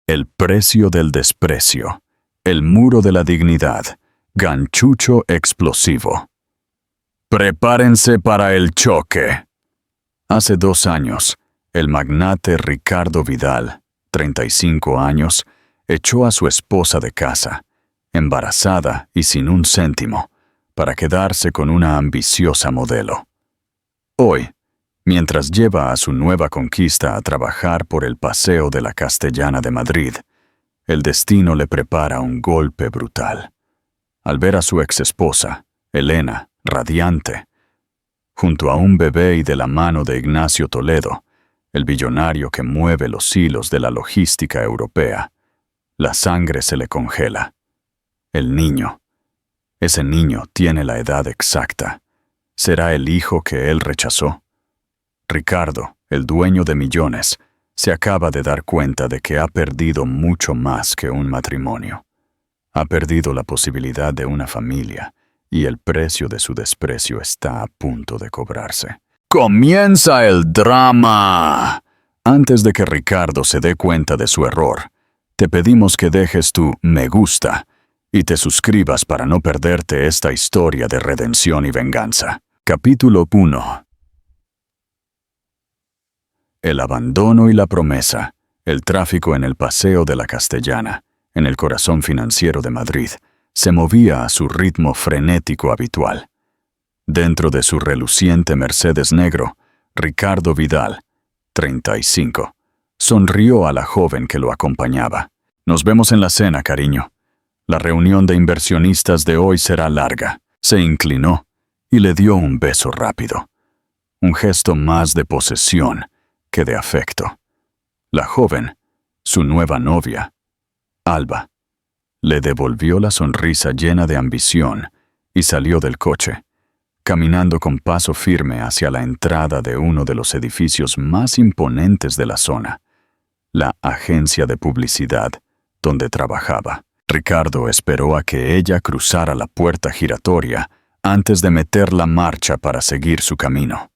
El precio del desprecio. El muro de la dignidad. Ganchucho explosivo. Prepárense para el choque. Hace 2 años, el magnate Ricardo Vidal, 35 años, echó a su esposa de casa, embarazada y sin un céntimo, para quedarse con una ambiciosa modelo. Hoy, mientras lleva a su nueva conquista a trabajar por el Paseo de la Castellana de Madrid, el destino le prepara un golpe brutal. Al ver a su exesposa, Elena, radiante, junto a un bebé y de la mano de Ignacio Toledo, el billonario que mueve los hilos de la logística europea, la sangre se le congela. El niño. Ese niño tiene la edad exacta. ¿Será el hijo que él rechazó? Ricardo, el dueño de millones, se acaba de dar cuenta de que ha perdido mucho más que un matrimonio. Ha perdido la posibilidad de una familia, y el precio de su desprecio está a punto de cobrarse. ¡Comienza el drama! Antes de que Ricardo se dé cuenta de su error, te pedimos que dejes tu me gusta y te suscribas para no perderte esta historia de redención y venganza. Capítulo 1. El abandono y la promesa, el tráfico en el Paseo de la Castellana, en el corazón financiero de Madrid, se movía a su ritmo frenético habitual. Dentro de su reluciente Mercedes negro, Ricardo Vidal, 35, sonrió a la joven que lo acompañaba. «Nos vemos en la cena, cariño. La reunión de inversionistas de hoy será larga». Se inclinó y le dio un beso rápido. Un gesto más de posesión que de afecto. La joven, su nueva novia, Alba, le devolvió la sonrisa llena de ambición y salió del coche, caminando con paso firme hacia la entrada de uno de los edificios más imponentes de la zona, la agencia de publicidad donde trabajaba. Ricardo esperó a que ella cruzara la puerta giratoria antes de meter la marcha para seguir su camino.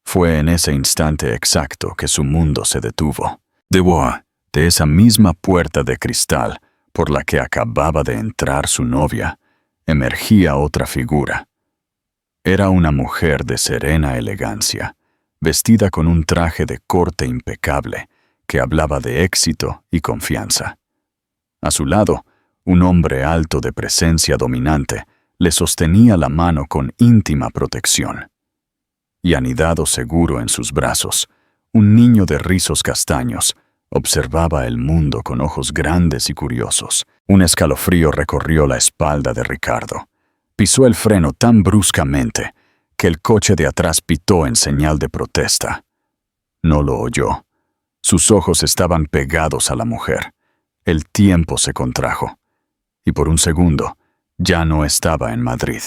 Fue en ese instante exacto que su mundo se detuvo. De esa misma puerta de cristal por la que acababa de entrar su novia, emergía otra figura. Era una mujer de serena elegancia, vestida con un traje de corte impecable que hablaba de éxito y confianza. A su lado, un hombre alto de presencia dominante le sostenía la mano con íntima protección. Y anidado seguro en sus brazos, un niño de rizos castaños observaba el mundo con ojos grandes y curiosos. Un escalofrío recorrió la espalda de Ricardo. Pisó el freno tan bruscamente que el coche de atrás pitó en señal de protesta. No lo oyó. Sus ojos estaban pegados a la mujer. El tiempo se contrajo. Y por un segundo, ya no estaba en Madrid,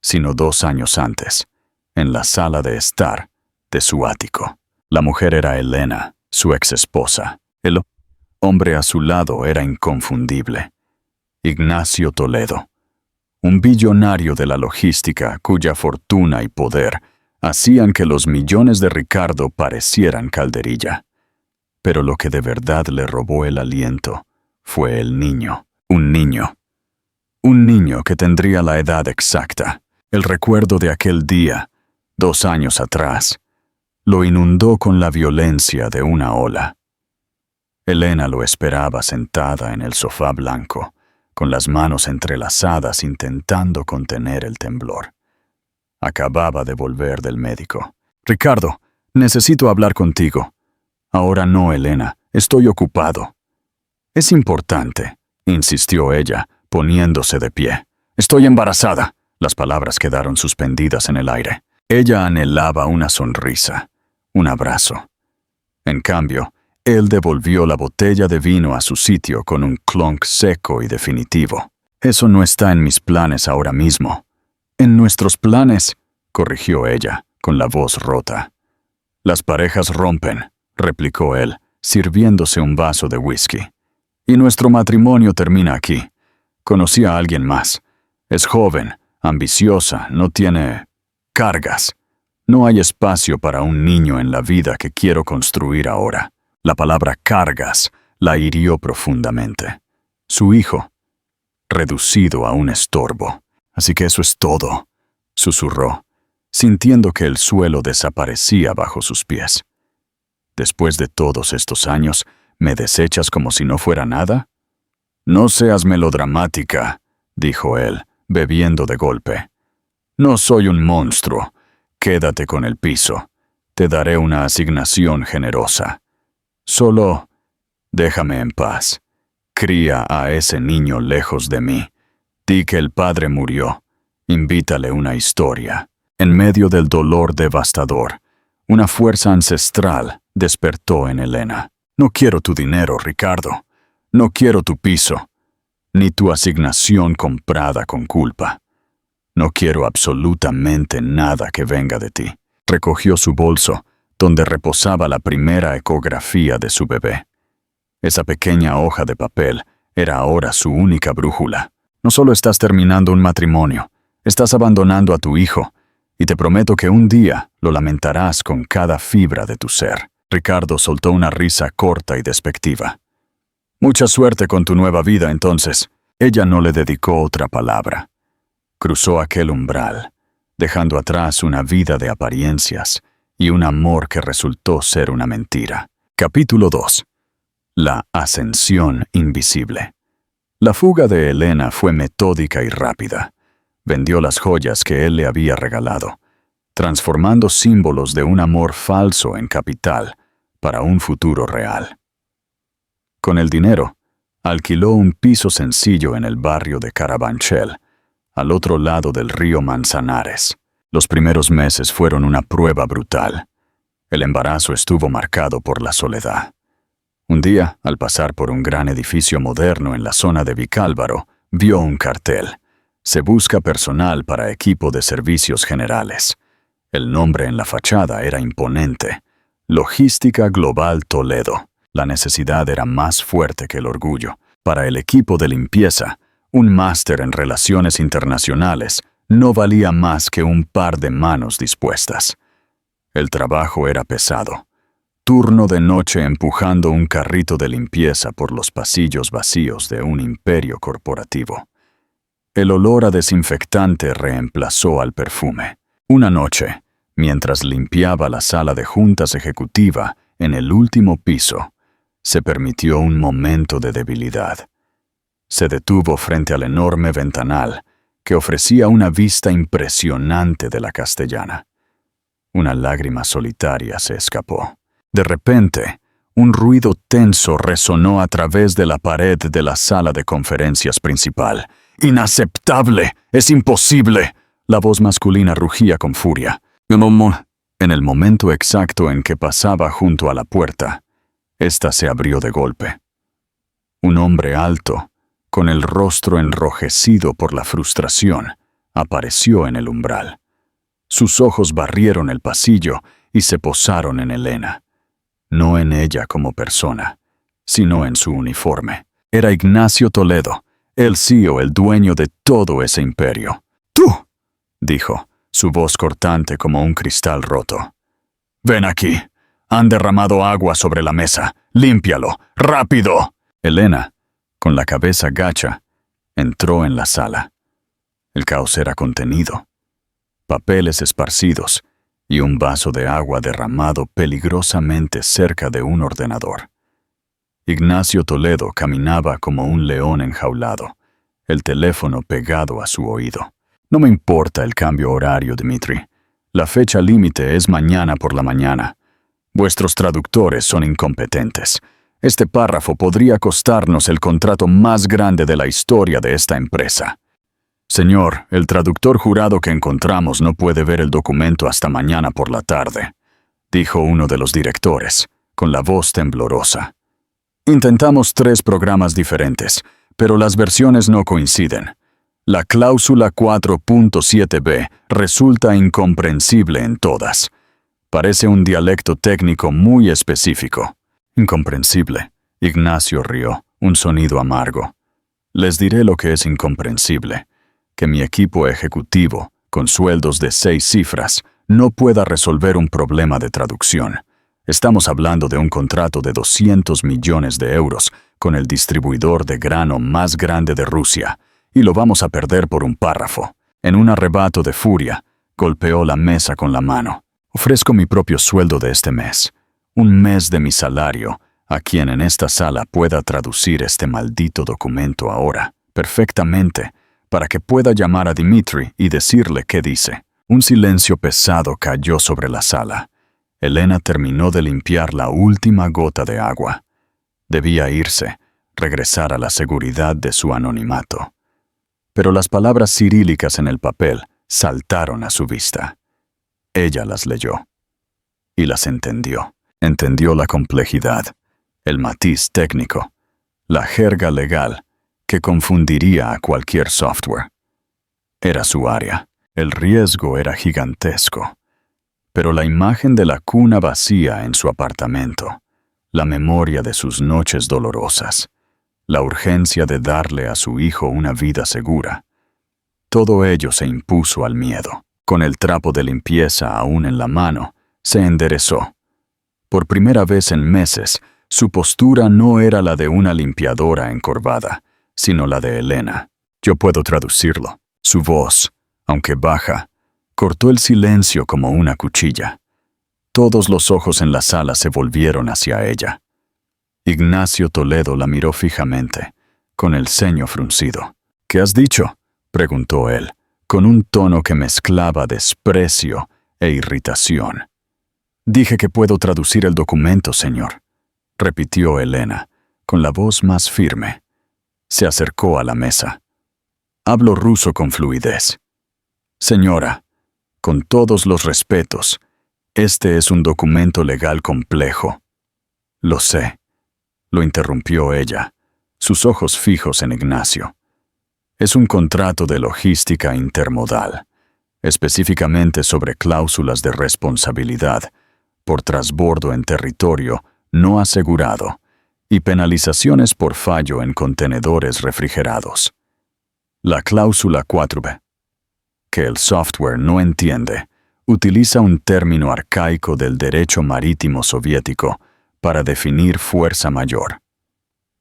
sino 2 años antes, en la sala de estar de su ático. La mujer era Elena, su exesposa. El hombre a su lado era inconfundible. Ignacio Toledo, un billonario de la logística cuya fortuna y poder hacían que los millones de Ricardo parecieran calderilla. Pero lo que de verdad le robó el aliento fue el niño. Un niño que tendría la edad exacta. El recuerdo de aquel día, 2 años atrás, lo inundó con la violencia de una ola. Elena lo esperaba sentada en el sofá blanco, con las manos entrelazadas intentando contener el temblor. Acababa de volver del médico. «Ricardo, necesito hablar contigo». «Ahora no, Elena, estoy ocupado». «Es importante», insistió ella, poniéndose de pie. «Estoy embarazada». Las palabras quedaron suspendidas en el aire. Ella anhelaba una sonrisa, un abrazo. En cambio, él devolvió la botella de vino a su sitio con un clonk seco y definitivo. «Eso no está en mis planes ahora mismo». «En nuestros planes», corrigió ella, con la voz rota. «Las parejas rompen», replicó él, sirviéndose un vaso de whisky. «Y nuestro matrimonio termina aquí. Conocí a alguien más. Es joven, ambiciosa, no tiene cargas. No hay espacio para un niño en la vida que quiero construir ahora». La palabra cargas la hirió profundamente. Su hijo, reducido a un estorbo. Así que eso es todo, susurró, sintiendo que el suelo desaparecía bajo sus pies. Después de todos estos años, ¿me desechas como si no fuera nada? No seas melodramática, dijo él, bebiendo de golpe. No soy un monstruo. Quédate con el piso. Te daré una asignación generosa. Solo déjame en paz. Cría a ese niño lejos de mí. Di que el padre murió. Invítale una historia. En medio del dolor devastador, una fuerza ancestral despertó en Elena. No quiero tu dinero, Ricardo. No quiero tu piso, ni tu asignación comprada con culpa. No quiero absolutamente nada que venga de ti. Recogió su bolso, donde reposaba la primera ecografía de su bebé. Esa pequeña hoja de papel era ahora su única brújula. No solo estás terminando un matrimonio, estás abandonando a tu hijo, y te prometo que un día lo lamentarás con cada fibra de tu ser. Ricardo soltó una risa corta y despectiva. Mucha suerte con tu nueva vida, entonces. Ella no le dedicó otra palabra. Cruzó aquel umbral, dejando atrás una vida de apariencias y un amor que resultó ser una mentira. Capítulo 2. La ascensión invisible. La fuga de Elena fue metódica y rápida. Vendió las joyas que él le había regalado, transformando símbolos de un amor falso en capital para un futuro real. Con el dinero, alquiló un piso sencillo en el barrio de Carabanchel, al otro lado del río Manzanares. Los primeros meses fueron una prueba brutal. El embarazo estuvo marcado por la soledad. Un día, al pasar por un gran edificio moderno en la zona de Vicálvaro, vio un cartel. Se busca personal para equipo de servicios generales. El nombre en la fachada era imponente. Logística Global Toledo. La necesidad era más fuerte que el orgullo. Para el equipo de limpieza, un máster en relaciones internacionales no valía más que un par de manos dispuestas. El trabajo era pesado. Turno de noche empujando un carrito de limpieza por los pasillos vacíos de un imperio corporativo. El olor a desinfectante reemplazó al perfume. Una noche, mientras limpiaba la sala de juntas ejecutiva en el último piso, se permitió un momento de debilidad. Se detuvo frente al enorme ventanal que ofrecía una vista impresionante de la Castellana. Una lágrima solitaria se escapó. De repente, un ruido tenso resonó a través de la pared de la sala de conferencias principal. ¡Inaceptable! ¡Es imposible! La voz masculina rugía con furia. En el momento exacto en que pasaba junto a la puerta, ésta se abrió de golpe. Un hombre alto, con el rostro enrojecido por la frustración, apareció en el umbral. Sus ojos barrieron el pasillo y se posaron en Elena. No en ella como persona, sino en su uniforme. Era Ignacio Toledo, el CEO, el dueño de todo ese imperio. «¡Tú!», dijo, su voz cortante como un cristal roto. «Ven aquí. Han derramado agua sobre la mesa. Límpialo. ¡Rápido!». Elena, con la cabeza gacha, entró en la sala. El caos era contenido. Papeles esparcidos y un vaso de agua derramado peligrosamente cerca de un ordenador. Ignacio Toledo caminaba como un león enjaulado, el teléfono pegado a su oído. «No me importa el cambio horario, Dmitri. La fecha límite es mañana por la mañana. Vuestros traductores son incompetentes. Este párrafo podría costarnos el contrato más grande de la historia de esta empresa». «Señor, el traductor jurado que encontramos no puede ver el documento hasta mañana por la tarde», dijo uno de los directores, con la voz temblorosa. «Intentamos 3 programas diferentes, pero las versiones no coinciden. La cláusula 4.7b resulta incomprensible en todas. Parece un dialecto técnico muy específico». «Incomprensible», Ignacio rió, un sonido amargo. «Les diré lo que es incomprensible. Que mi equipo ejecutivo, con sueldos de 6 cifras, no pueda resolver un problema de traducción. Estamos hablando de un contrato de 200 millones de euros con el distribuidor de grano más grande de Rusia, y lo vamos a perder por un párrafo. En un arrebato de furia, golpeó la mesa con la mano. Ofrezco mi propio sueldo de este mes, un mes de mi salario, a quien en esta sala pueda traducir este maldito documento ahora, perfectamente, para que pueda llamar a Dmitri y decirle qué dice. Un silencio pesado cayó sobre la sala. Elena terminó de limpiar la última gota de agua. Debía irse, regresar a la seguridad de su anonimato. Pero las palabras cirílicas en el papel saltaron a su vista. Ella las leyó. Y las entendió. Entendió la complejidad, el matiz técnico, la jerga legal que confundiría a cualquier software. Era su área. El riesgo era gigantesco. Pero la imagen de la cuna vacía en su apartamento, la memoria de sus noches dolorosas, la urgencia de darle a su hijo una vida segura, todo ello se impuso al miedo. Con el trapo de limpieza aún en la mano, se enderezó. Por primera vez en meses, su postura no era la de una limpiadora encorvada, sino la de Elena. Yo puedo traducirlo. Su voz, aunque baja, cortó el silencio como una cuchilla. Todos los ojos en la sala se volvieron hacia ella. Ignacio Toledo la miró fijamente, con el ceño fruncido. ¿Qué has dicho?, preguntó él, con un tono que mezclaba desprecio e irritación. Dije que puedo traducir el documento, señor, repitió Elena, con la voz más firme. Se acercó a la mesa. Hablo ruso con fluidez. Señora, con todos los respetos, este es un documento legal complejo. Lo sé, lo interrumpió ella, sus ojos fijos en Ignacio. Es un contrato de logística intermodal, específicamente sobre cláusulas de responsabilidad por trasbordo en territorio no asegurado y penalizaciones por fallo en contenedores refrigerados. La cláusula 4b, que el software no entiende, utiliza un término arcaico del derecho marítimo soviético para definir fuerza mayor.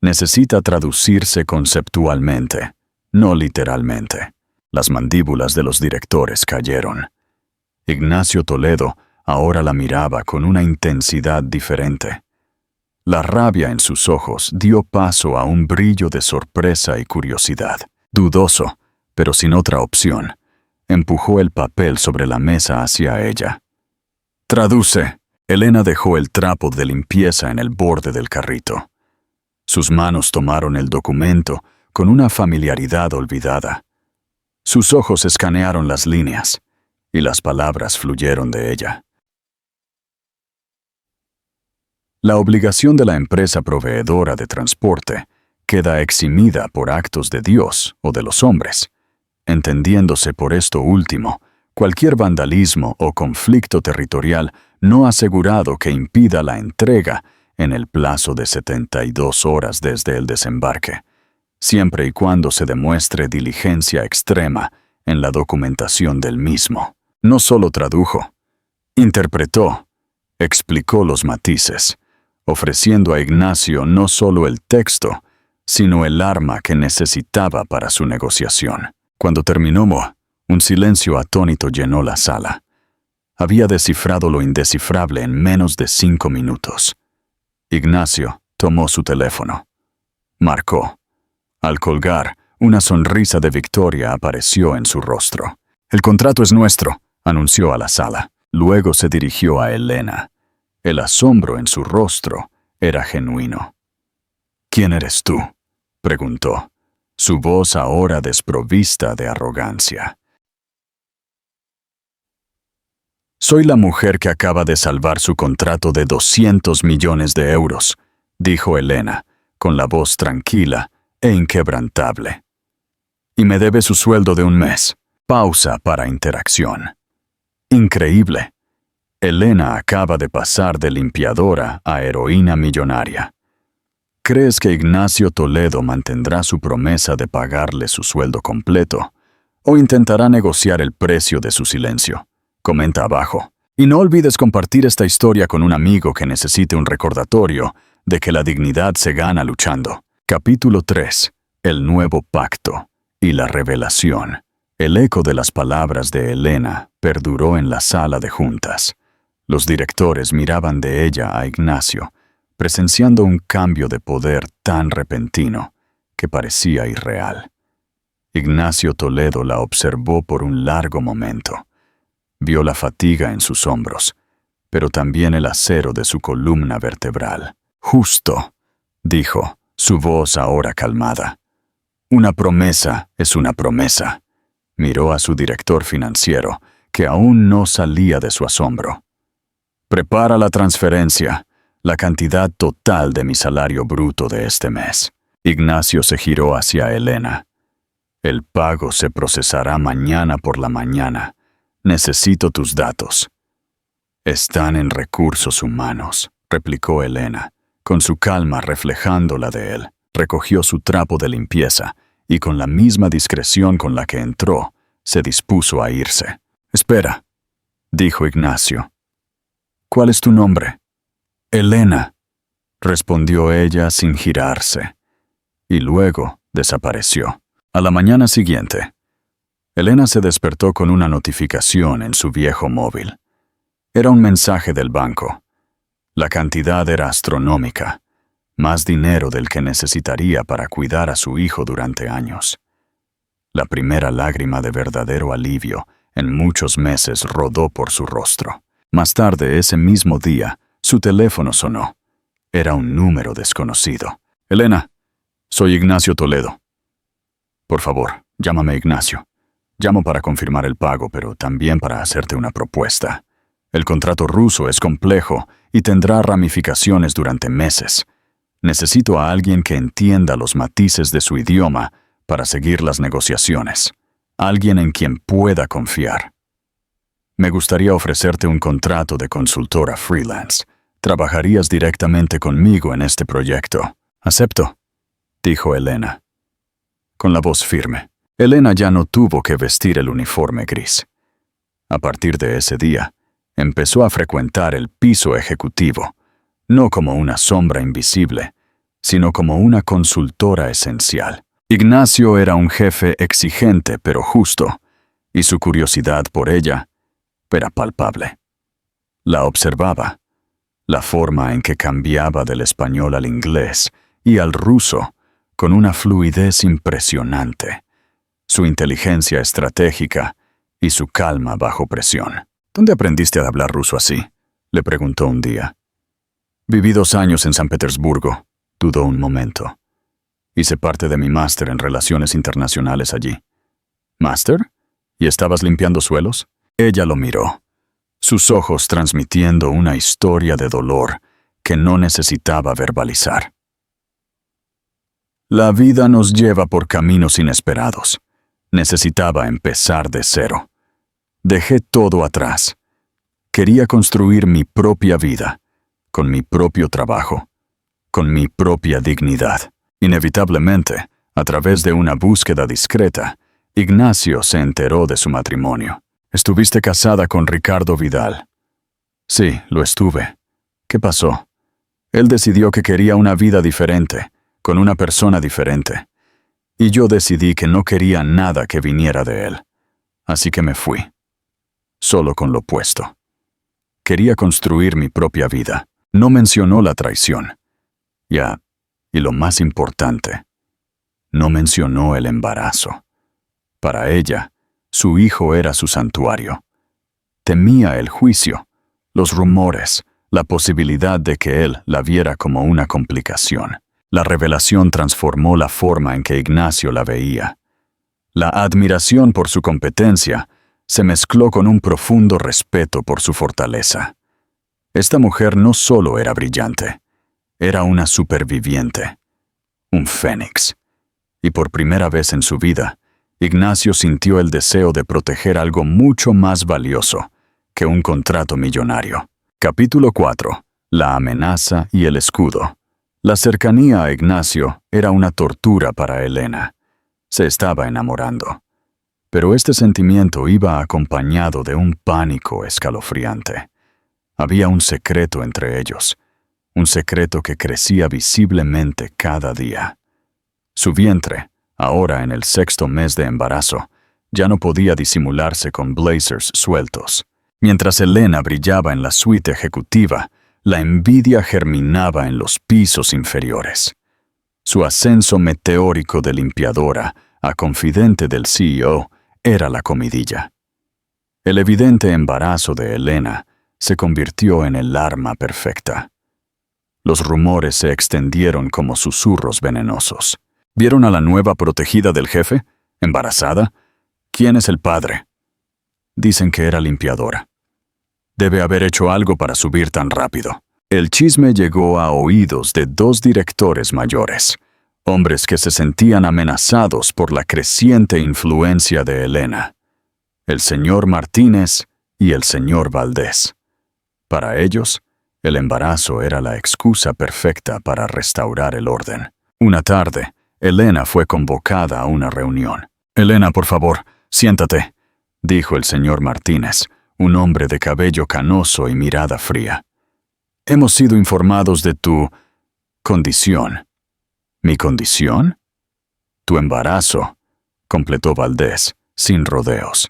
Necesita traducirse conceptualmente, no literalmente. Las mandíbulas de los directores cayeron. Ignacio Toledo ahora la miraba con una intensidad diferente. La rabia en sus ojos dio paso a un brillo de sorpresa y curiosidad. Dudoso, pero sin otra opción, empujó el papel sobre la mesa hacia ella. «Traduce». Elena dejó el trapo de limpieza en el borde del carrito. Sus manos tomaron el documento con una familiaridad olvidada. Sus ojos escanearon las líneas, y las palabras fluyeron de ella. La obligación de la empresa proveedora de transporte queda eximida por actos de Dios o de los hombres, entendiéndose por esto último cualquier vandalismo o conflicto territorial no asegurado que impida la entrega en el plazo de 72 horas desde el desembarque, siempre y cuando se demuestre diligencia extrema en la documentación del mismo. No solo tradujo, interpretó, explicó los matices, ofreciendo a Ignacio no solo el texto, sino el arma que necesitaba para su negociación. Cuando terminó, un silencio atónito llenó la sala. Había descifrado lo indescifrable en menos de 5 minutos. Ignacio tomó su teléfono. Marcó. Al colgar, una sonrisa de victoria apareció en su rostro. «El contrato es nuestro», anunció a la sala. Luego se dirigió a Elena. El asombro en su rostro era genuino. «¿Quién eres tú?», preguntó, su voz ahora desprovista de arrogancia. «Soy la mujer que acaba de salvar su contrato de 200 millones de euros», dijo Elena, con la voz tranquila e inquebrantable. «Y me debe su sueldo de un mes». Pausa para interacción. Increíble. Elena acaba de pasar de limpiadora a heroína millonaria. ¿Crees que Ignacio Toledo mantendrá su promesa de pagarle su sueldo completo? ¿O intentará negociar el precio de su silencio? Comenta abajo. Y no olvides compartir esta historia con un amigo que necesite un recordatorio de que la dignidad se gana luchando. Capítulo 3. El nuevo pacto y la revelación. El eco de las palabras de Elena perduró en la sala de juntas. Los directores miraban de ella a Ignacio, presenciando un cambio de poder tan repentino que parecía irreal. Ignacio Toledo la observó por un largo momento. Vio la fatiga en sus hombros, pero también el acero de su columna vertebral. «Justo», dijo, su voz ahora calmada. «Una promesa es una promesa». Miró a su director financiero, que aún no salía de su asombro. «Prepara la transferencia, la cantidad total de mi salario bruto de este mes». Ignacio se giró hacia Elena. «El pago se procesará mañana por la mañana. Necesito tus datos». «Están en recursos humanos», replicó Elena, con su calma reflejando la de él. Recogió su trapo de limpieza y con la misma discreción con la que entró, se dispuso a irse. «Espera», dijo Ignacio. «¿Cuál es tu nombre?» «Elena», respondió ella sin girarse, y luego desapareció. A la mañana siguiente, Elena se despertó con una notificación en su viejo móvil. Era un mensaje del banco. La cantidad era astronómica, más dinero del que necesitaría para cuidar a su hijo durante años. La primera lágrima de verdadero alivio en muchos meses rodó por su rostro. Más tarde, ese mismo día, su teléfono sonó. Era un número desconocido. «Elena, soy Ignacio Toledo». «Por favor, llámame Ignacio. Llamo para confirmar el pago, pero también para hacerte una propuesta. El contrato ruso es complejo y tendrá ramificaciones durante meses. Necesito a alguien que entienda los matices de su idioma para seguir las negociaciones. Alguien en quien pueda confiar. Me gustaría ofrecerte un contrato de consultora freelance. Trabajarías directamente conmigo en este proyecto». «Acepto», dijo Elena, con la voz firme. Elena ya no tuvo que vestir el uniforme gris. A partir de ese día, empezó a frecuentar el piso ejecutivo, no como una sombra invisible, sino como una consultora esencial. Ignacio era un jefe exigente pero justo, y su curiosidad por ella era palpable. La observaba, la forma en que cambiaba del español al inglés y al ruso con una fluidez impresionante, su inteligencia estratégica y su calma bajo presión. «¿Dónde aprendiste a hablar ruso así?», le preguntó un día. «Viví 2 años en San Petersburgo», dudó un momento. «Hice parte de mi máster en Relaciones Internacionales allí». «¿Máster? ¿Y estabas limpiando suelos?». Ella lo miró, sus ojos transmitiendo una historia de dolor que no necesitaba verbalizar. «La vida nos lleva por caminos inesperados. Necesitaba empezar de cero. Dejé todo atrás. Quería construir mi propia vida, con mi propio trabajo, con mi propia dignidad». Inevitablemente, a través de una búsqueda discreta, Ignacio se enteró de su matrimonio. «¿Estuviste casada con Ricardo Vidal?» «Sí, lo estuve». «¿Qué pasó?» «Él decidió que quería una vida diferente, con una persona diferente. Y yo decidí que no quería nada que viniera de él. Así que me fui. Solo con lo opuesto. Quería construir mi propia vida». No mencionó la traición. Y lo más importante, no mencionó el embarazo. Para ella, su hijo era su santuario. Temía el juicio, los rumores, la posibilidad de que él la viera como una complicación. La revelación transformó la forma en que Ignacio la veía. La admiración por su competencia se mezcló con un profundo respeto por su fortaleza. Esta mujer no solo era brillante, era una superviviente, un fénix. Y por primera vez en su vida, Ignacio sintió el deseo de proteger algo mucho más valioso que un contrato millonario. Capítulo 4. La amenaza y el escudo. La cercanía a Ignacio era una tortura para Elena. Se estaba enamorando. Pero este sentimiento iba acompañado de un pánico escalofriante. Había un secreto entre ellos, un secreto que crecía visiblemente cada día. Su vientre, ahora en el 6º mes de embarazo, ya no podía disimularse con blazers sueltos. Mientras Elena brillaba en la suite ejecutiva, la envidia germinaba en los pisos inferiores. Su ascenso meteórico de limpiadora a confidente del CEO era la comidilla. El evidente embarazo de Elena se convirtió en el arma perfecta. Los rumores se extendieron como susurros venenosos. ¿Vieron a la nueva protegida del jefe? ¿Embarazada? ¿Quién es el padre? Dicen que era limpiadora. Debe haber hecho algo para subir tan rápido. El chisme llegó a oídos de 2 directores mayores, hombres que se sentían amenazados por la creciente influencia de Elena, el señor Martínez y el señor Valdés. Para ellos, el embarazo era la excusa perfecta para restaurar el orden. Una tarde, Elena fue convocada a una reunión. «Elena, por favor, siéntate», dijo el señor Martínez, un hombre de cabello canoso y mirada fría. «Hemos sido informados de tu condición». «¿Mi condición?» «Tu embarazo», completó Valdés, sin rodeos.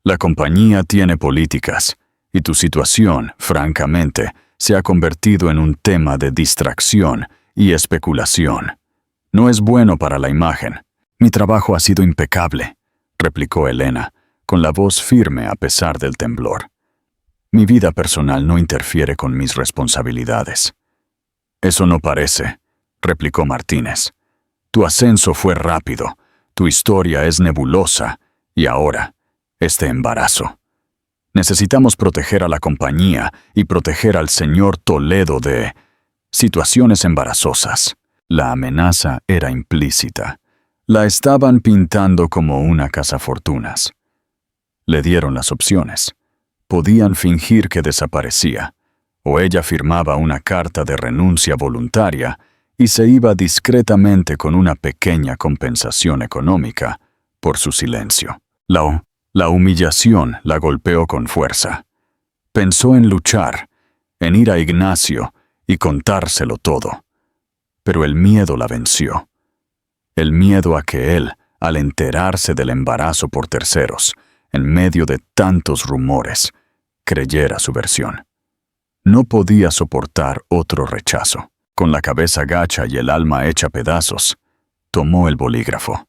«La compañía tiene políticas, y tu situación, francamente, se ha convertido en un tema de distracción y especulación. No es bueno para la imagen». «Mi trabajo ha sido impecable», replicó Elena, con la voz firme a pesar del temblor. «Mi vida personal no interfiere con mis responsabilidades». «Eso no parece», replicó Martínez. «Tu ascenso fue rápido, tu historia es nebulosa, y ahora, este embarazo. Necesitamos proteger a la compañía y proteger al señor Toledo de situaciones embarazosas». La amenaza era implícita. La estaban pintando como una cazafortunas. Le dieron las opciones. Podían fingir que desaparecía, o ella firmaba una carta de renuncia voluntaria y se iba discretamente con una pequeña compensación económica por su silencio. La humillación la golpeó con fuerza. Pensó en luchar, en ir a Ignacio y contárselo todo. Pero el miedo la venció. El miedo a que él, al enterarse del embarazo por terceros, en medio de tantos rumores, creyera su versión. No podía soportar otro rechazo. Con la cabeza gacha y el alma hecha pedazos, tomó el bolígrafo.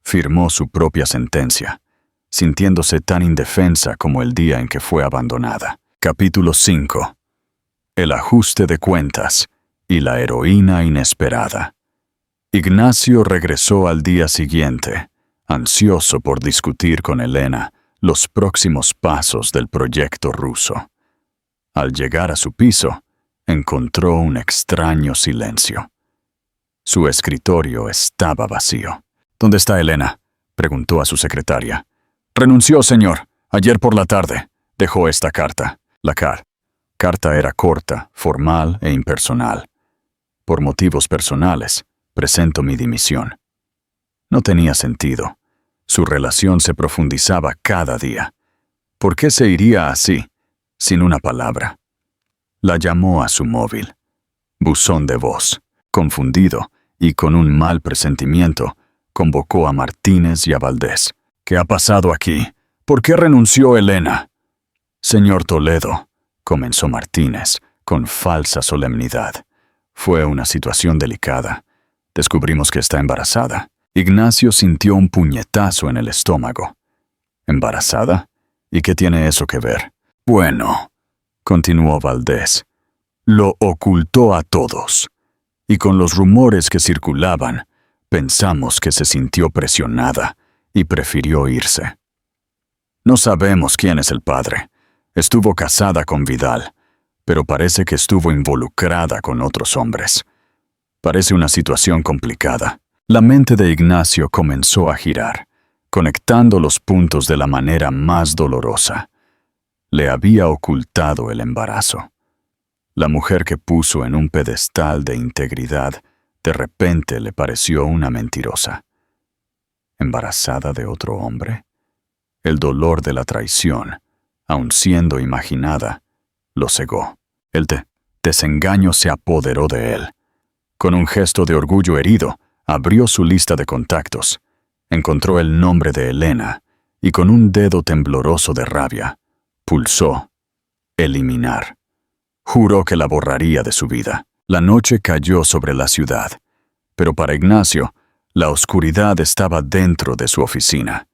Firmó su propia sentencia, sintiéndose tan indefensa como el día en que fue abandonada. Capítulo 5. El ajuste de cuentas y la heroína inesperada. Ignacio regresó al día siguiente, ansioso por discutir con Elena los próximos pasos del proyecto ruso. Al llegar a su piso, encontró un extraño silencio. Su escritorio estaba vacío. «¿Dónde está Elena?», preguntó a su secretaria. «Renunció, señor. Ayer por la tarde. Dejó esta carta». La carta era corta, formal e impersonal. «Por motivos personales, presento mi dimisión». No tenía sentido. Su relación se profundizaba cada día. ¿Por qué se iría así, sin una palabra? La llamó a su móvil. Buzón de voz. Confundido y con un mal presentimiento, convocó a Martínez y a Valdés. «¿Qué ha pasado aquí? ¿Por qué renunció Elena?» «Señor Toledo», comenzó Martínez, con falsa solemnidad. «Fue una situación delicada. Descubrimos que está embarazada». Ignacio sintió un puñetazo en el estómago. «¿Embarazada? ¿Y qué tiene eso que ver?» «Bueno», continuó Valdés, «lo ocultó a todos. Y con los rumores que circulaban, pensamos que se sintió presionada y prefirió irse. No sabemos quién es el padre. Estuvo casada con Vidal, pero parece que estuvo involucrada con otros hombres. Parece una situación complicada». La mente de Ignacio comenzó a girar, conectando los puntos de la manera más dolorosa. Le había ocultado el embarazo. La mujer que puso en un pedestal de integridad, de repente le pareció una mentirosa. ¿Embarazada de otro hombre? El dolor de la traición, aun siendo imaginada, lo cegó. El desengaño se apoderó de él. Con un gesto de orgullo herido, abrió su lista de contactos. Encontró el nombre de Elena y con un dedo tembloroso de rabia, pulsó eliminar. Juró que la borraría de su vida. La noche cayó sobre la ciudad, pero para Ignacio, la oscuridad estaba dentro de su oficina.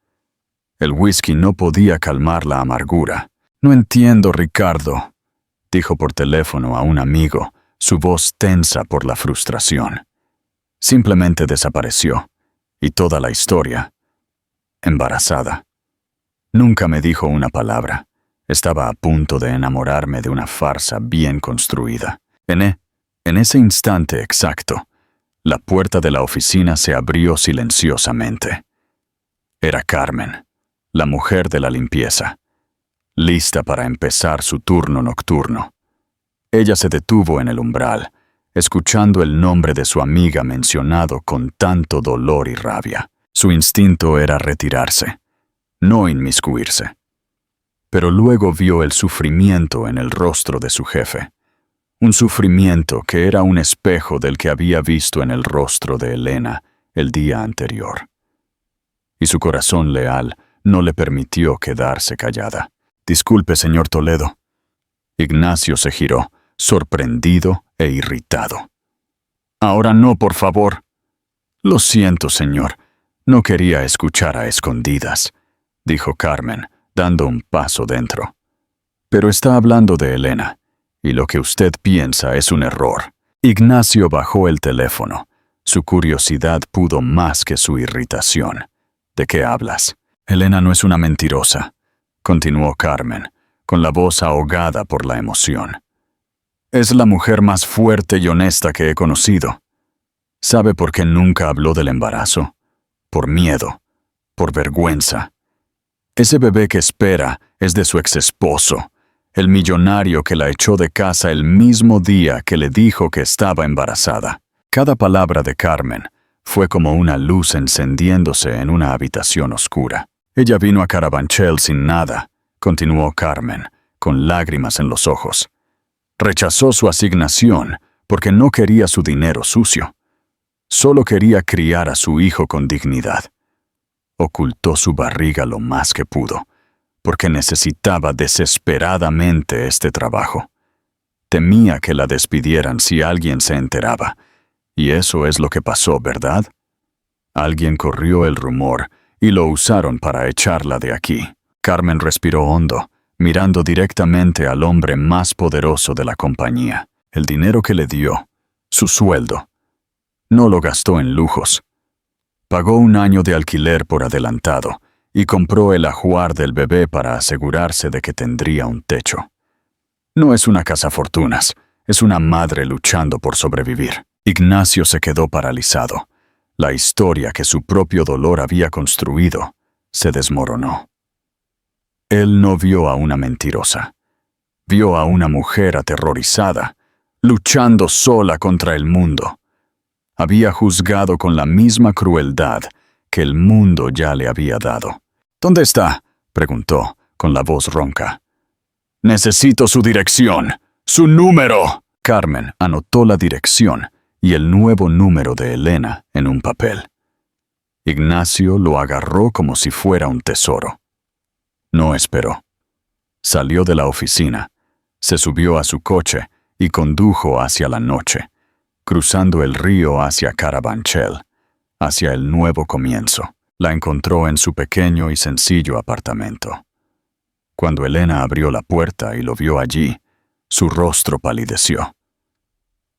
El whisky no podía calmar la amargura. «No entiendo, Ricardo», dijo por teléfono a un amigo, su voz tensa por la frustración. Simplemente desapareció, y toda la historia. Embarazada. Nunca me dijo una palabra. Estaba a punto de enamorarme de una farsa bien construida. En ese instante exacto, la puerta de la oficina se abrió silenciosamente. Era Carmen, la mujer de la limpieza, lista para empezar su turno nocturno. Ella se detuvo en el umbral, escuchando el nombre de su amiga mencionado con tanto dolor y rabia. Su instinto era retirarse, no inmiscuirse. Pero luego vio el sufrimiento en el rostro de su jefe. Un sufrimiento que era un espejo del que había visto en el rostro de Elena el día anterior. Y su corazón leal no le permitió quedarse callada. «Disculpe, señor Toledo». Ignacio se giró, sorprendido e irritado. «Ahora no, por favor». «Lo siento, señor. No quería escuchar a escondidas», dijo Carmen, dando un paso dentro. «Pero está hablando de Elena, y lo que usted piensa es un error». Ignacio bajó el teléfono. Su curiosidad pudo más que su irritación. «¿De qué hablas?» «Elena no es una mentirosa», continuó Carmen, con la voz ahogada por la emoción. «Es la mujer más fuerte y honesta que he conocido. ¿Sabe por qué nunca habló del embarazo? Por miedo, por vergüenza. Ese bebé que espera es de su exesposo, el millonario que la echó de casa el mismo día que le dijo que estaba embarazada». Cada palabra de Carmen fue como una luz encendiéndose en una habitación oscura. «Ella vino a Carabanchel sin nada», continuó Carmen, con lágrimas en los ojos. «Rechazó su asignación porque no quería su dinero sucio. Solo quería criar a su hijo con dignidad. Ocultó su barriga lo más que pudo, porque necesitaba desesperadamente este trabajo. Temía que la despidieran si alguien se enteraba. Y eso es lo que pasó, ¿verdad? Alguien corrió el rumor y lo usaron para echarla de aquí». Carmen respiró hondo, mirando directamente al hombre más poderoso de la compañía. El dinero que le dio, su sueldo, no lo gastó en lujos. Pagó un año de alquiler por adelantado y compró el ajuar del bebé para asegurarse de que tendría un techo. No es una cazafortunas, es una madre luchando por sobrevivir. Ignacio se quedó paralizado. La historia que su propio dolor había construido se desmoronó. Él no vio a una mentirosa. Vio a una mujer aterrorizada, luchando sola contra el mundo. Había juzgado con la misma crueldad que el mundo ya le había dado. «¿Dónde está?», preguntó, con la voz ronca. «Necesito su dirección, su número». Carmen anotó la dirección y el nuevo número de Elena en un papel. Ignacio lo agarró como si fuera un tesoro. No esperó. Salió de la oficina, se subió a su coche y condujo hacia la noche, cruzando el río hacia Carabanchel, hacia el nuevo comienzo. La encontró en su pequeño y sencillo apartamento. Cuando Elena abrió la puerta y lo vio allí, su rostro palideció.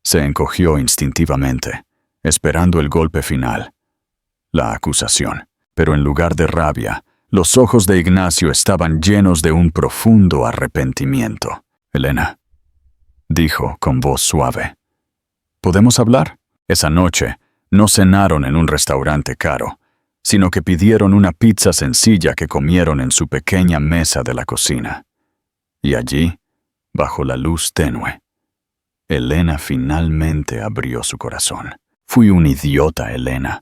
Se encogió instintivamente, esperando el golpe final, la acusación. Pero en lugar de rabia, los ojos de Ignacio estaban llenos de un profundo arrepentimiento. «Elena», dijo con voz suave, «¿podemos hablar?» Esa noche no cenaron en un restaurante caro, sino que pidieron una pizza sencilla que comieron en su pequeña mesa de la cocina. Y allí, bajo la luz tenue, Elena finalmente abrió su corazón. «Fui un idiota, Elena.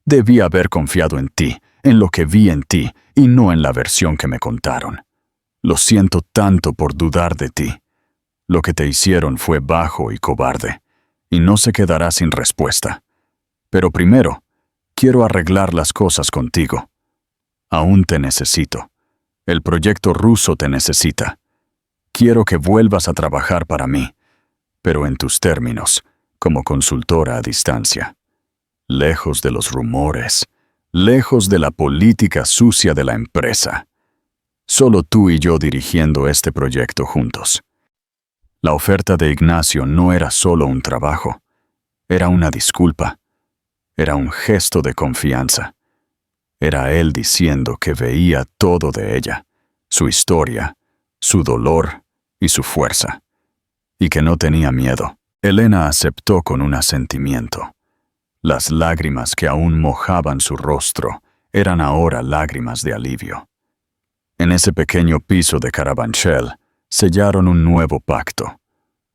Debí haber confiado en ti, en lo que vi en ti, y no en la versión que me contaron. Lo siento tanto por dudar de ti. Lo que te hicieron fue bajo y cobarde, y no se quedará sin respuesta. Pero primero, quiero arreglar las cosas contigo. Aún te necesito. El proyecto ruso te necesita. Quiero que vuelvas a trabajar para mí, pero en tus términos, como consultora a distancia. Lejos de los rumores, lejos de la política sucia de la empresa. Solo tú y yo dirigiendo este proyecto juntos. La oferta de Ignacio no era solo un trabajo, era una disculpa, era un gesto de confianza. Era él diciendo que veía todo de ella, su historia, su dolor y su fuerza, y que no tenía miedo. Elena aceptó con un asentimiento. Las lágrimas que aún mojaban su rostro eran ahora lágrimas de alivio. En ese pequeño piso de Carabanchel sellaron un nuevo pacto.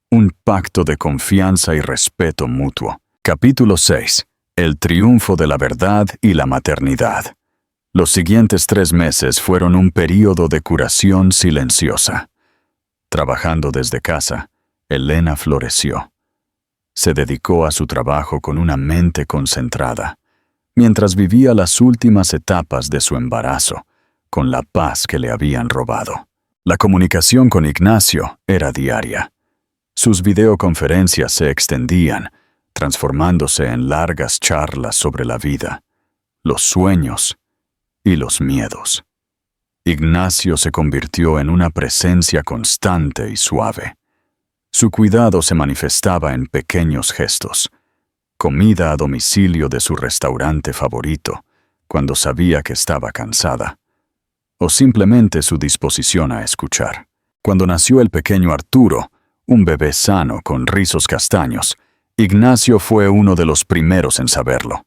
Un pacto de confianza y respeto mutuo. Capítulo 6. El triunfo de la verdad y la maternidad. Los siguientes 3 meses fueron un período de curación silenciosa. Trabajando desde casa, Elena floreció. Se dedicó a su trabajo con una mente concentrada, mientras vivía las últimas etapas de su embarazo, con la paz que le habían robado. La comunicación con Ignacio era diaria. Sus videoconferencias se extendían, transformándose en largas charlas sobre la vida, los sueños y los miedos. Ignacio se convirtió en una presencia constante y suave. Su cuidado se manifestaba en pequeños gestos. Comida a domicilio de su restaurante favorito, cuando sabía que estaba cansada. O simplemente su disposición a escuchar. Cuando nació el pequeño Arturo, un bebé sano con rizos castaños, Ignacio fue uno de los primeros en saberlo.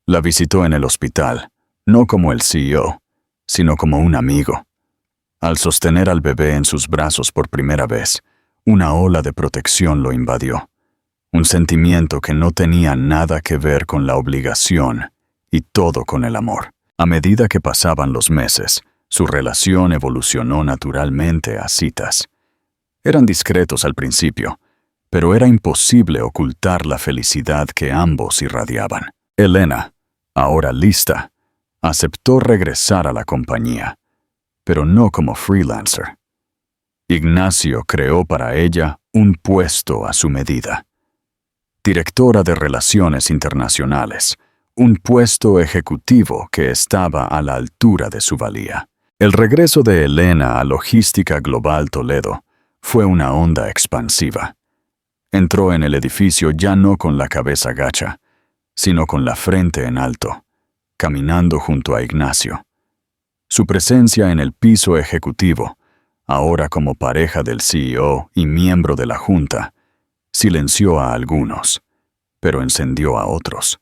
La visitó en el hospital, no como el CEO, sino como un amigo. Al sostener al bebé en sus brazos por primera vez, una ola de protección lo invadió. Un sentimiento que no tenía nada que ver con la obligación y todo con el amor. A medida que pasaban los meses, su relación evolucionó naturalmente a citas. Eran discretos al principio, pero era imposible ocultar la felicidad que ambos irradiaban. Elena, ahora lista, aceptó regresar a la compañía, pero no como freelancer. Ignacio creó para ella un puesto a su medida. Directora de Relaciones Internacionales, un puesto ejecutivo que estaba a la altura de su valía. El regreso de Elena a Logística Global Toledo fue una onda expansiva. Entró en el edificio ya no con la cabeza gacha, sino con la frente en alto, caminando junto a Ignacio. Su presencia en el piso ejecutivo, ahora como pareja del CEO y miembro de la junta, silenció a algunos, pero encendió a otros.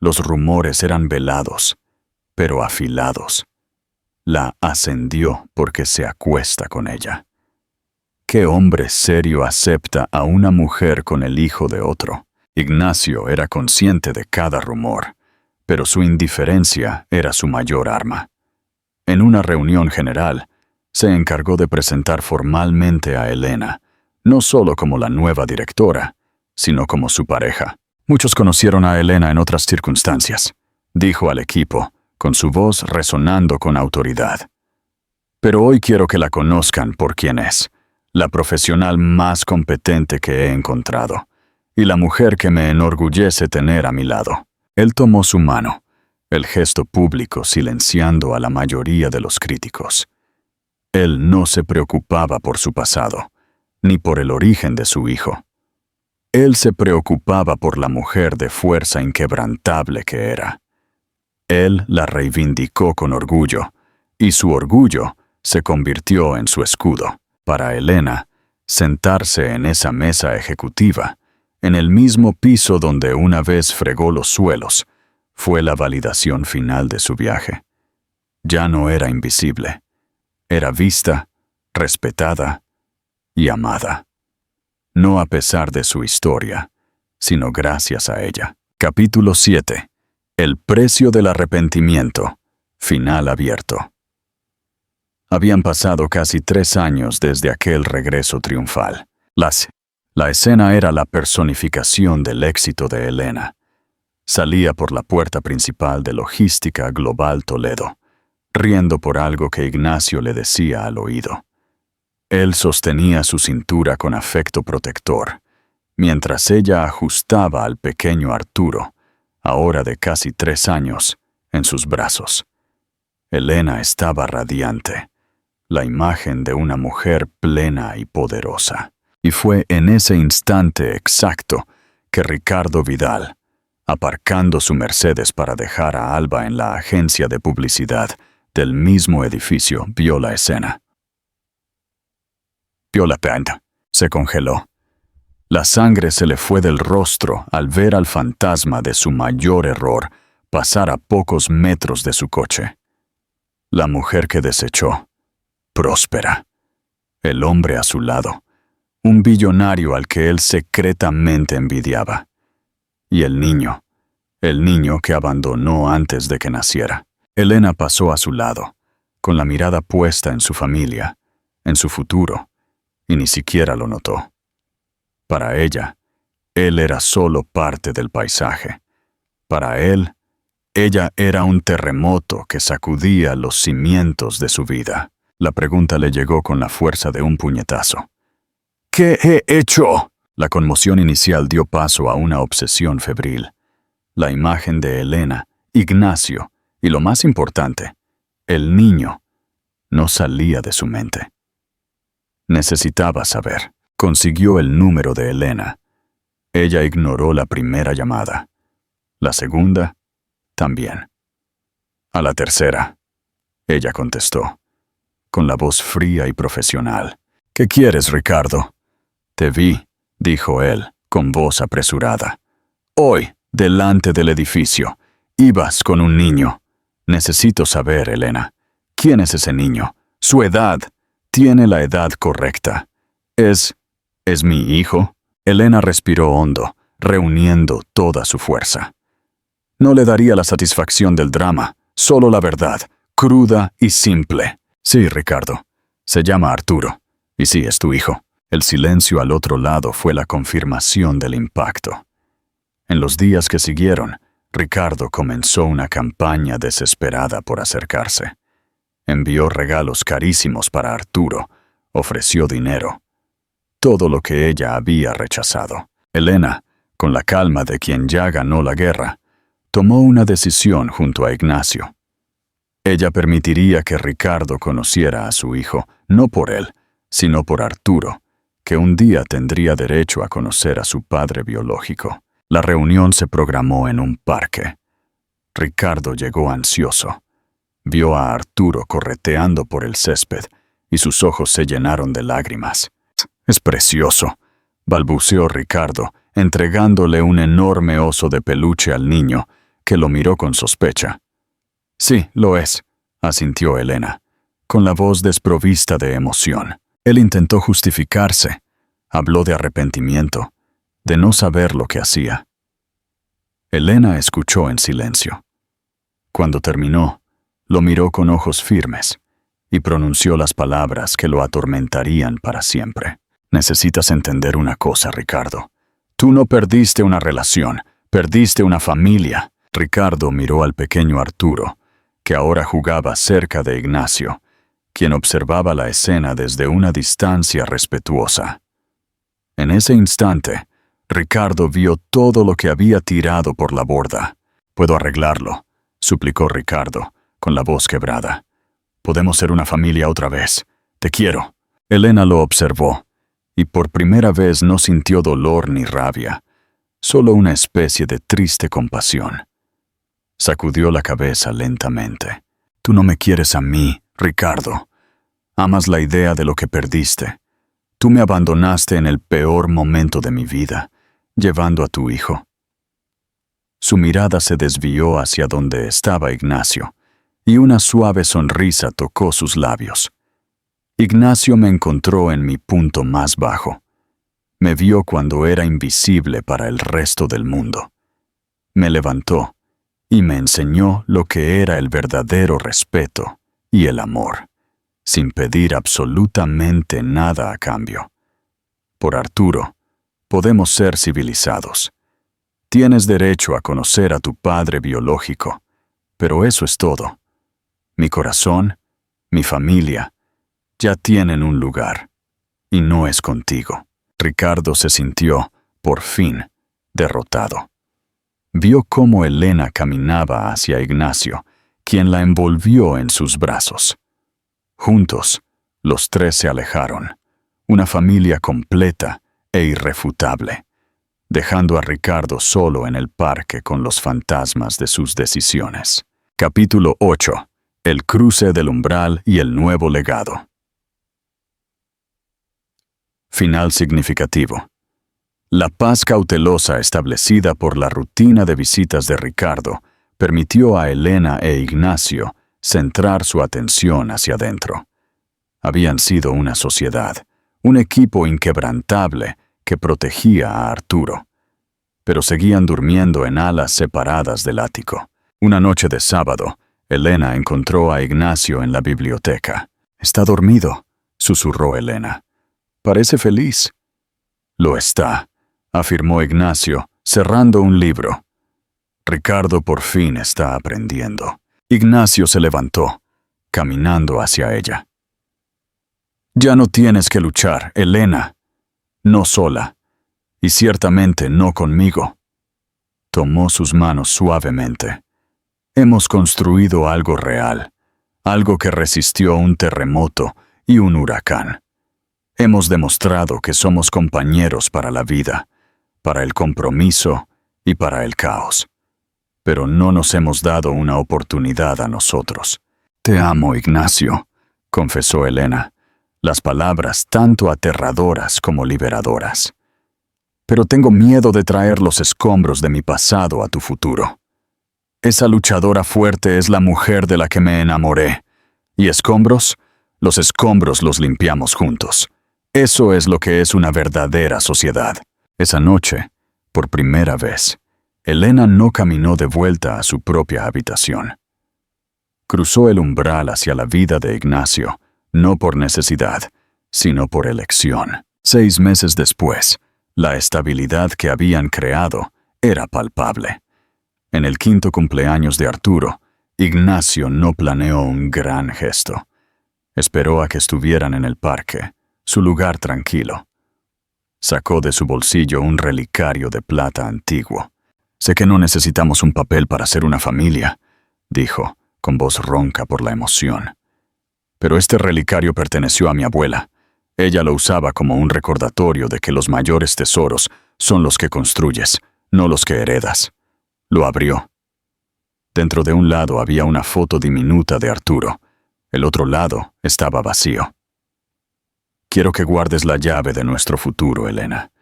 Los rumores eran velados, pero afilados. La ascendió porque se acuesta con ella. ¿Qué hombre serio acepta a una mujer con el hijo de otro? Ignacio era consciente de cada rumor, pero su indiferencia era su mayor arma. En una reunión general, se encargó de presentar formalmente a Elena, no solo como la nueva directora, sino como su pareja. Muchos conocieron a Elena en otras circunstancias, dijo al equipo, con su voz resonando con autoridad. Pero hoy quiero que la conozcan por quien es, la profesional más competente que he encontrado, y la mujer que me enorgullece tener a mi lado. Él tomó su mano, el gesto público silenciando a la mayoría de los críticos. Él no se preocupaba por su pasado, ni por el origen de su hijo. Él se preocupaba por la mujer de fuerza inquebrantable que era. Él la reivindicó con orgullo, y su orgullo se convirtió en su escudo. Para Elena, sentarse en esa mesa ejecutiva, en el mismo piso donde una vez fregó los suelos, fue la validación final de su viaje. Ya no era invisible. Era vista, respetada y amada. No a pesar de su historia, sino gracias a ella. Capítulo 7. El precio del arrepentimiento. Final abierto. Habían pasado casi 3 años desde aquel regreso triunfal. La escena era la personificación del éxito de Elena. Salía por la puerta principal de Logística Global Toledo, riendo por algo que Ignacio le decía al oído. Él sostenía su cintura con afecto protector, mientras ella ajustaba al pequeño Arturo, ahora de casi 3 años, en sus brazos. Elena estaba radiante, la imagen de una mujer plena y poderosa. Y fue en ese instante exacto que Ricardo Vidal, aparcando su Mercedes para dejar a Alba en la agencia de publicidad del mismo edificio, vio la escena. Vio la pena. Se congeló. La sangre se le fue del rostro al ver al fantasma de su mayor error pasar a pocos metros de su coche. La mujer que desechó, próspera. El hombre a su lado, un billonario al que él secretamente envidiaba. Y el niño que abandonó antes de que naciera. Elena pasó a su lado, con la mirada puesta en su familia, en su futuro, y ni siquiera lo notó. Para ella, él era solo parte del paisaje. Para él, ella era un terremoto que sacudía los cimientos de su vida. La pregunta le llegó con la fuerza de un puñetazo. ¿Qué he hecho? La conmoción inicial dio paso a una obsesión febril. La imagen de Elena, Ignacio y, lo más importante, el niño, no salía de su mente. Necesitaba saber. Consiguió el número de Elena. Ella ignoró la primera llamada. La segunda, también. A la tercera, ella contestó, con la voz fría y profesional. ¿Qué quieres, Ricardo? Te vi, dijo él, con voz apresurada. Hoy, delante del edificio, ibas con un niño. Necesito saber, Elena, ¿quién es ese niño? Su edad. Tiene la edad correcta. ¿Es mi hijo? Elena respiró hondo, reuniendo toda su fuerza. No le daría la satisfacción del drama, solo la verdad, cruda y simple. Sí, Ricardo. Se llama Arturo. Y sí, es tu hijo. El silencio al otro lado fue la confirmación del impacto. En los días que siguieron, Ricardo comenzó una campaña desesperada por acercarse. Envió regalos carísimos para Arturo, ofreció dinero. Todo lo que ella había rechazado. Elena, con la calma de quien ya ganó la guerra, tomó una decisión junto a Ignacio. Ella permitiría que Ricardo conociera a su hijo, no por él, sino por Arturo, que un día tendría derecho a conocer a su padre biológico. La reunión se programó en un parque. Ricardo llegó ansioso. Vio a Arturo correteando por el césped y sus ojos se llenaron de lágrimas. «Es precioso», balbuceó Ricardo, entregándole un enorme oso de peluche al niño, que lo miró con sospecha. «Sí, lo es», asintió Elena, con la voz desprovista de emoción. Él intentó justificarse. Habló de arrepentimiento, de no saber lo que hacía. Elena escuchó en silencio. Cuando terminó, lo miró con ojos firmes y pronunció las palabras que lo atormentarían para siempre. Necesitas entender una cosa, Ricardo. Tú no perdiste una relación, perdiste una familia. Ricardo miró al pequeño Arturo, que ahora jugaba cerca de Ignacio, quien observaba la escena desde una distancia respetuosa. En ese instante, Ricardo vio todo lo que había tirado por la borda. «Puedo arreglarlo», suplicó Ricardo, con la voz quebrada. «Podemos ser una familia otra vez. Te quiero». Elena lo observó, y por primera vez no sintió dolor ni rabia, solo una especie de triste compasión. Sacudió la cabeza lentamente. «Tú no me quieres a mí, Ricardo. Amas la idea de lo que perdiste. Tú me abandonaste en el peor momento de mi vida, llevando a tu hijo». Su mirada se desvió hacia donde estaba Ignacio, y una suave sonrisa tocó sus labios. Ignacio me encontró en mi punto más bajo. Me vio cuando era invisible para el resto del mundo. Me levantó y me enseñó lo que era el verdadero respeto y el amor. sin pedir absolutamente nada a cambio. Por Arturo, podemos ser civilizados. Tienes derecho a conocer a tu padre biológico, pero eso es todo. Mi corazón, mi familia, ya tienen un lugar, y no es contigo. Ricardo se sintió, por fin, derrotado. Vio cómo Elena caminaba hacia Ignacio, quien la envolvió en sus brazos. Juntos, los tres se alejaron, una familia completa e irrefutable, dejando a Ricardo solo en el parque con los fantasmas de sus decisiones. Capítulo 8. El cruce del umbral y el nuevo legado. Final significativo. La paz cautelosa establecida por la rutina de visitas de Ricardo permitió a Elena e Ignacio centrar su atención hacia adentro. Habían sido una sociedad, un equipo inquebrantable que protegía a Arturo, pero seguían durmiendo en alas separadas del ático. Una noche de sábado, Elena encontró a Ignacio en la biblioteca. «Está dormido», susurró Elena. «Parece feliz». «Lo está», afirmó Ignacio, cerrando un libro. Ricardo por fin está aprendiendo. Ignacio se levantó, caminando hacia ella. «Ya no tienes que luchar, Elena. No sola. Y ciertamente no conmigo». Tomó sus manos suavemente. «Hemos construido algo real, algo que resistió un terremoto y un huracán. Hemos demostrado que somos compañeros para la vida, para el compromiso y para el caos. Pero no nos hemos dado una oportunidad a nosotros». «Te amo, Ignacio», confesó Elena, las palabras tanto aterradoras como liberadoras. «Pero tengo miedo de traer los escombros de mi pasado a tu futuro. Esa luchadora fuerte es la mujer de la que me enamoré. ¿Y escombros? Los escombros los limpiamos juntos. Eso es lo que es una verdadera sociedad». Esa noche, por primera vez, Elena no caminó de vuelta a su propia habitación. Cruzó el umbral hacia la vida de Ignacio, no por necesidad, sino por elección. 6 meses después, la estabilidad que habían creado era palpable. En el 5º cumpleaños de Arturo, Ignacio no planeó un gran gesto. Esperó a que estuvieran en el parque, su lugar tranquilo. Sacó de su bolsillo un relicario de plata antiguo. «Sé que no necesitamos un papel para ser una familia», dijo, con voz ronca por la emoción. «Pero este relicario perteneció a mi abuela. Ella lo usaba como un recordatorio de que los mayores tesoros son los que construyes, no los que heredas». Lo abrió. Dentro de un lado había una foto diminuta de Arturo. El otro lado estaba vacío. «Quiero que guardes la llave de nuestro futuro, Elena.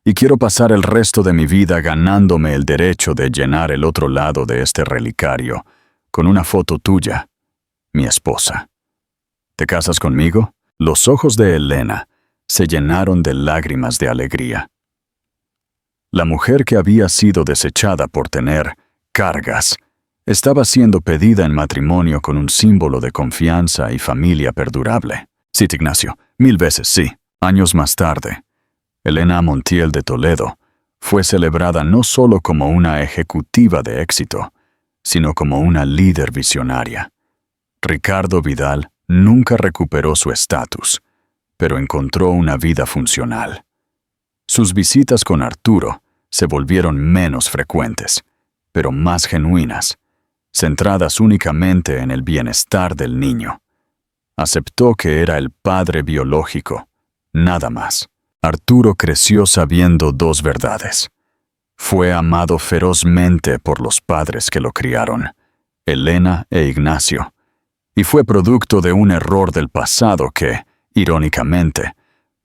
Y quiero pasar el resto de mi vida ganándome el derecho de llenar el otro lado de este relicario con una foto tuya, mi esposa. ¿Te casas conmigo?». Los ojos de Elena se llenaron de lágrimas de alegría. La mujer que había sido desechada por tener cargas estaba siendo pedida en matrimonio con un símbolo de confianza y familia perdurable. «Sí, Ignacio, 1000 veces sí». Años más tarde, Elena Montiel de Toledo fue celebrada no solo como una ejecutiva de éxito, sino como una líder visionaria. Ricardo Vidal nunca recuperó su estatus, pero encontró una vida funcional. Sus visitas con Arturo se volvieron menos frecuentes, pero más genuinas, centradas únicamente en el bienestar del niño. Aceptó que era el padre biológico, nada más. Arturo creció sabiendo 2 verdades. Fue amado ferozmente por los padres que lo criaron, Elena e Ignacio, y fue producto de un error del pasado que, irónicamente,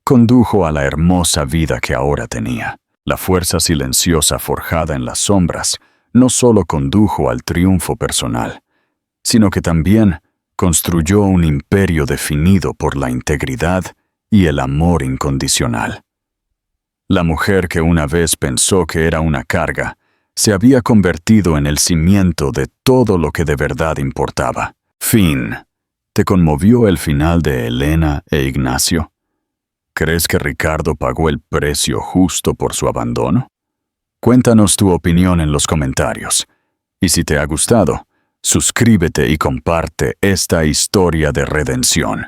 condujo a la hermosa vida que ahora tenía. La fuerza silenciosa forjada en las sombras no solo condujo al triunfo personal, sino que también construyó un imperio definido por la integridad y el amor incondicional. La mujer que una vez pensó que era una carga, se había convertido en el cimiento de todo lo que de verdad importaba. Fin. ¿Te conmovió el final de Elena e Ignacio? ¿Crees que Ricardo pagó el precio justo por su abandono? Cuéntanos tu opinión en los comentarios. Y si te ha gustado, suscríbete y comparte esta historia de redención.